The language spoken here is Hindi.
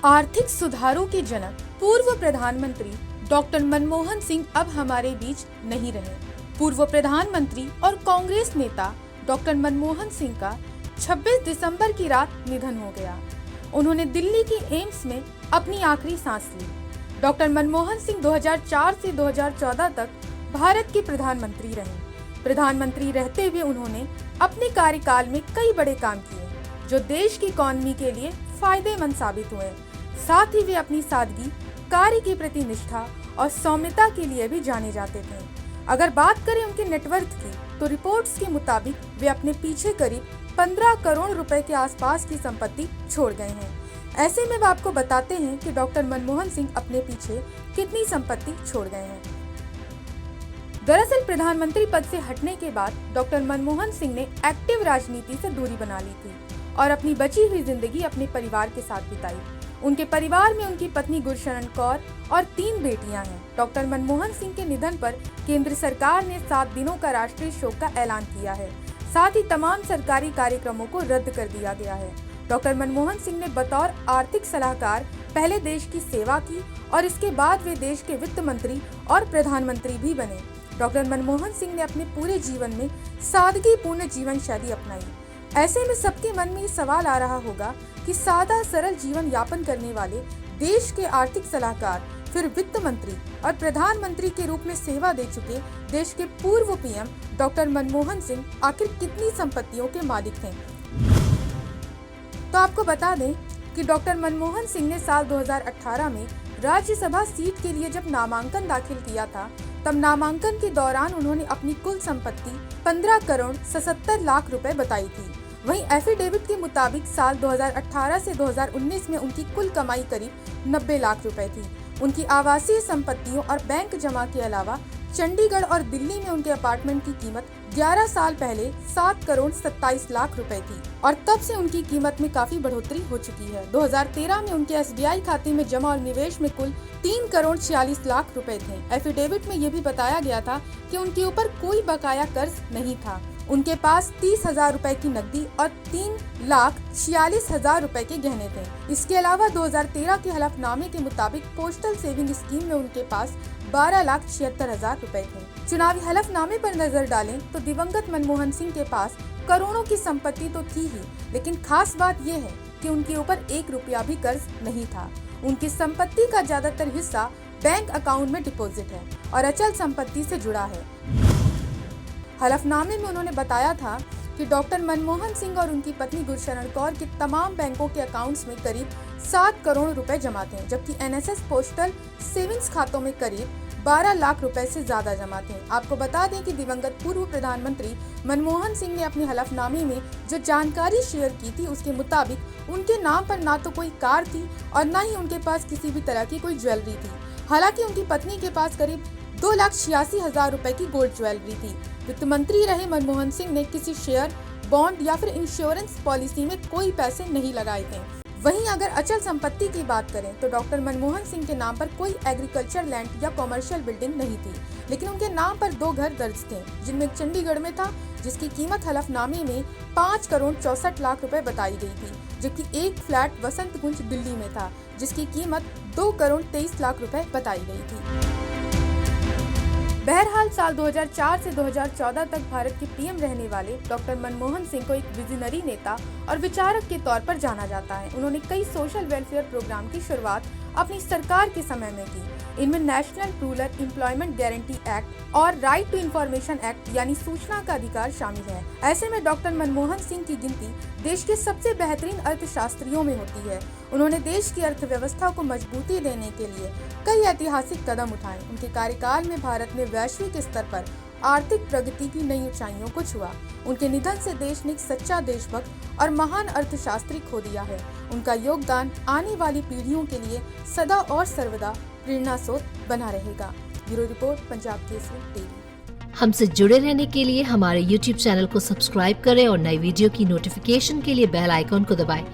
आर्थिक सुधारों के जनक पूर्व प्रधानमंत्री डॉक्टर मनमोहन सिंह अब हमारे बीच नहीं रहे। पूर्व प्रधानमंत्री और कांग्रेस नेता डॉक्टर मनमोहन सिंह का 26 दिसंबर की रात निधन हो गया। उन्होंने दिल्ली की एम्स में अपनी आखिरी सांस ली। डॉक्टर मनमोहन सिंह 2004 से 2014 तक भारत के प्रधानमंत्री रहे। प्रधानमंत्री रहते हुए उन्होंने अपने कार्यकाल में कई बड़े काम किए जो देश की इकोनॉमी के लिए फायदेमंद साबित हुए। साथ ही वे अपनी सादगी, कार्य के प्रति निष्ठा और सौम्यता के लिए भी जाने जाते थे। अगर बात करें उनके नेटवर्थ की, तो रिपोर्ट्स के मुताबिक वे अपने पीछे करीब 15 करोड़ रुपए के आसपास की संपत्ति छोड़ गए हैं। ऐसे में वो आपको बताते हैं कि डॉक्टर मनमोहन सिंह अपने पीछे कितनी संपत्ति छोड़ गए हैं। दरअसल प्रधानमंत्री पद से हटने के बाद डॉक्टर मनमोहन सिंह ने एक्टिव राजनीति से दूरी बना ली थी और अपनी बची हुई जिंदगी अपने परिवार के साथ बिताई। उनके परिवार में उनकी पत्नी गुरशरण कौर और 3 बेटियां हैं। डॉक्टर मनमोहन सिंह के निधन पर केंद्र सरकार ने 7 दिनों का राष्ट्रीय शोक का ऐलान किया है। साथ ही तमाम सरकारी कार्यक्रमों को रद्द कर दिया गया है। डॉक्टर मनमोहन सिंह ने बतौर आर्थिक सलाहकार पहले देश की सेवा की और इसके बाद वे देश के वित्त मंत्री और प्रधानमंत्री भी बने। डॉक्टर मनमोहन सिंह ने अपने पूरे जीवन में सादगीपूर्ण जीवन शैली अपनाई। ऐसे में सबके मन में ये सवाल आ रहा होगा कि सादा सरल जीवन यापन करने वाले देश के आर्थिक सलाहकार, फिर वित्त मंत्री और प्रधानमंत्री के रूप में सेवा दे चुके देश के पूर्व पीएम डॉक्टर मनमोहन सिंह आखिर कितनी संपत्तियों के मालिक थे। तो आपको बता दें कि डॉक्टर मनमोहन सिंह ने साल 2018 में राज्यसभा सीट के लिए जब नामांकन दाखिल किया था, तब नामांकन के दौरान उन्होंने अपनी कुल संपत्ति 15 करोड़ 77 लाख रुपए बताई थी। वहीं एफिडेविट के मुताबिक साल 2018 से 2019 में उनकी कुल कमाई करीब 90 लाख रुपए थी। उनकी आवासीय संपत्तियों और बैंक जमा के अलावा चंडीगढ़ और दिल्ली में उनके अपार्टमेंट की कीमत 11 साल पहले 7 करोड़ 27 लाख रुपए थी और तब से उनकी कीमत में काफी बढ़ोतरी हो चुकी है। 2013 में उनके SBI खाते में जमा और निवेश में कुल 3 करोड़ 46 लाख रुपए थे। एफिडेविट में ये भी बताया गया था कि उनके ऊपर कोई बकाया कर्ज नहीं था। उनके पास 30,000 रुपए की नकदी और 3,46,000 रुपए के गहने थे। इसके अलावा 2013 के हलफनामे के मुताबिक पोस्टल सेविंग स्कीम में उनके पास 12,76,000 रुपए थे। चुनावी हलफनामे पर नजर डालें तो दिवंगत मनमोहन सिंह के पास करोड़ों की संपत्ति तो थी ही, लेकिन खास बात यह है कि उनके ऊपर 1 रुपया भी कर्ज नहीं था। उनकी संपत्ति का ज्यादातर हिस्सा बैंक अकाउंट में डिपॉजिट है और अचल संपत्ति से जुड़ा है। हलफनामे में उन्होंने बताया था कि डॉक्टर मनमोहन सिंह और उनकी पत्नी गुरशरण कौर के तमाम बैंकों के अकाउंट्स में करीब 7 करोड़ रुपए जमा थे, जबकि NSS पोस्टल सेविंग्स खातों में करीब 12 लाख रुपए से ज्यादा जमा थे। आपको बता दें कि दिवंगत पूर्व प्रधानमंत्री मनमोहन सिंह ने अपने हलफनामे में जो जानकारी शेयर की थी, उसके मुताबिक उनके नाम पर ना तो कोई कार थी और न ही उनके पास किसी भी तरह की कोई ज्वेलरी थी। हालांकि उनकी पत्नी के पास करीब 2,86,000 रुपए की गोल्ड ज्वेलरी थी। वित्त मंत्री रहे मनमोहन सिंह ने किसी शेयर, बॉन्ड या फिर इंश्योरेंस पॉलिसी में कोई पैसे नहीं लगाए थे। वहीं अगर अचल संपत्ति की बात करें तो डॉक्टर मनमोहन सिंह के नाम पर कोई एग्रीकल्चर लैंड या कॉमर्शियल बिल्डिंग नहीं थी, लेकिन उनके नाम पर 2 घर दर्ज थे, जिनमें एक चंडीगढ़ में था जिसकी कीमत हलफनामे में 5 करोड़ 64 लाख रुपए बताई गई थी, जबकि एक फ्लैट वसंत कुंज दिल्ली में था जिसकी कीमत 2 करोड़ 23 लाख रुपए बताई गई थी। बहरहाल साल 2004 से 2014 तक भारत के पीएम रहने वाले डॉक्टर मनमोहन सिंह को एक विजनरी नेता और विचारक के तौर पर जाना जाता है। उन्होंने कई सोशल वेलफेयर प्रोग्राम की शुरुआत अपनी सरकार के समय में की। इनमें national rural employment guarantee act और राइट टू इंफॉर्मेशन एक्ट यानी सूचना का अधिकार शामिल है। ऐसे में डॉक्टर मनमोहन सिंह की गिनती देश के सबसे बेहतरीन अर्थशास्त्रियों में होती है। उन्होंने देश की अर्थव्यवस्था को मजबूती देने के लिए कई ऐतिहासिक कदम उठाए। उनके कार्यकाल में भारत ने वैश्विक स्तर पर आर्थिक प्रगति की नई ऊंचाइयों को छुआ। उनके निधन से देश ने एक सच्चा देशभक्त और महान अर्थशास्त्री खो दिया है। उनका योगदान आने वाली पीढ़ियों के लिए सदा और सर्वदा प्रेरणा स्रोत बना रहेगा। Bureau report, Punjab Kesari TV. हमसे जुड़े रहने के लिए हमारे YouTube चैनल को सब्सक्राइब करें और नई वीडियो की नोटिफिकेशन के लिए बेल आइकॉन को दबाएं।